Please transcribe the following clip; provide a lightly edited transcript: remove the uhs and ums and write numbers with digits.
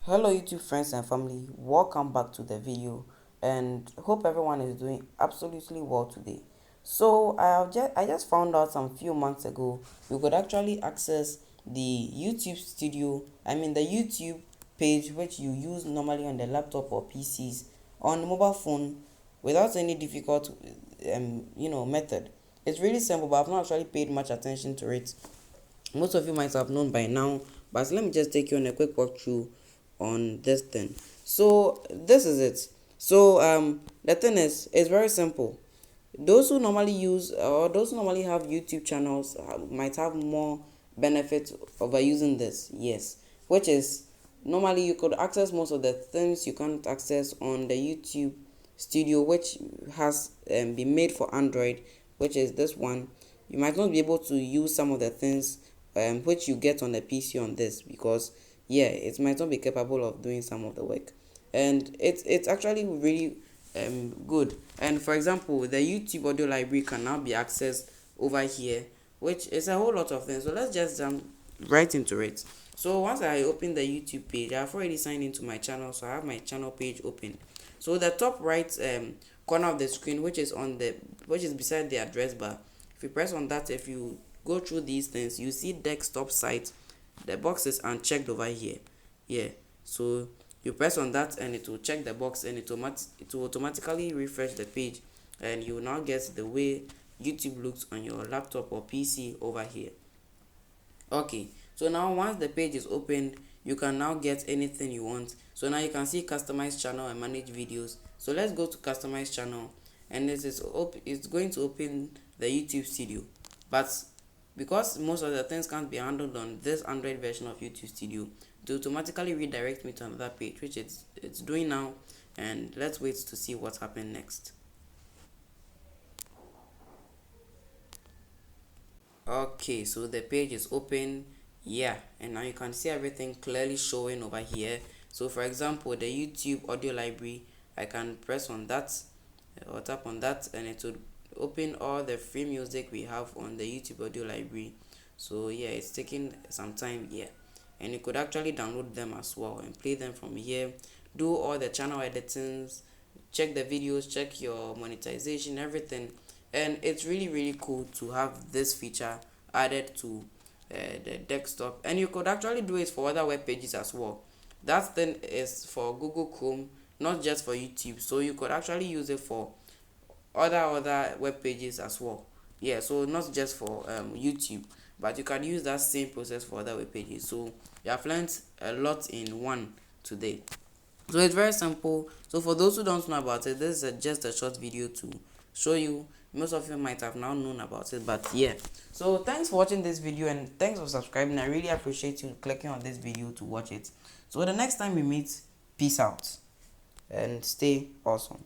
Hello YouTube friends and family, welcome back to the video and hope everyone is doing absolutely well today. So I just found out some few months ago you could actually access the YouTube studio, the YouTube page which you use normally on the laptop or PCs on the mobile phone without any difficult method. It's really simple, but I've not actually paid much attention to it. Most of you might have known by now, but let me just take you on a quick walkthrough on this thing. So this is it. So the thing is, it's very simple. Those who normally use or those who normally have YouTube channels might have more benefit over using this. Yes, which is normally you could access most of the things you can't access on the YouTube studio, which has been made for Android, which is this one. You might not be able to use some of the things which you get on the PC on this, because yeah, it might not be capable of doing some of the work, and it's actually really good. And for example, the YouTube audio library can now be accessed over here, which is a whole lot of things. So let's just jump right into it. So once I open the YouTube page, I've already signed into my channel, so I have my channel page open. So the top right corner of the screen, which is beside the address bar, if you press on that, if you go through these things, you see desktop site. The box is unchecked over here. Yeah, so you press on that and it will check the box, and it will automatically refresh the page, and you will now get the way YouTube looks on your laptop or PC over here. Okay, so now once the page is opened, you can now get anything you want. So now you can see customize channel and manage videos. So let's go to customize channel, and it's going to open the YouTube studio. But because most of the things can't be handled on this Android version of YouTube studio, it will automatically redirect me to another page, which it's doing now, and let's wait to see what happens next. Okay, so the page is open. Yeah, and now you can see everything clearly showing over here. So for example, the YouTube audio library, I can press on that or tap on that, and it will open all the free music we have on the YouTube audio library. So yeah, it's taking some time here, and you could actually download them as well and play them from here, do all the channel editings, check the videos, check your monetization, everything. And it's really cool to have this feature added to the desktop, and you could actually do it for other web pages as well. That thing is for Google Chrome, not just for YouTube, so you could actually use it for other web pages as well. Yeah, so not just for YouTube, but you can use that same process for other web pages. So you have learned a lot in one today. So it's very simple. So for those who don't know about it, this is just a short video to show you. Most of you might have now known about it, but yeah. So thanks for watching this video, and thanks for subscribing. I really appreciate you clicking on this video to watch it. So the next time we meet, peace out and stay awesome.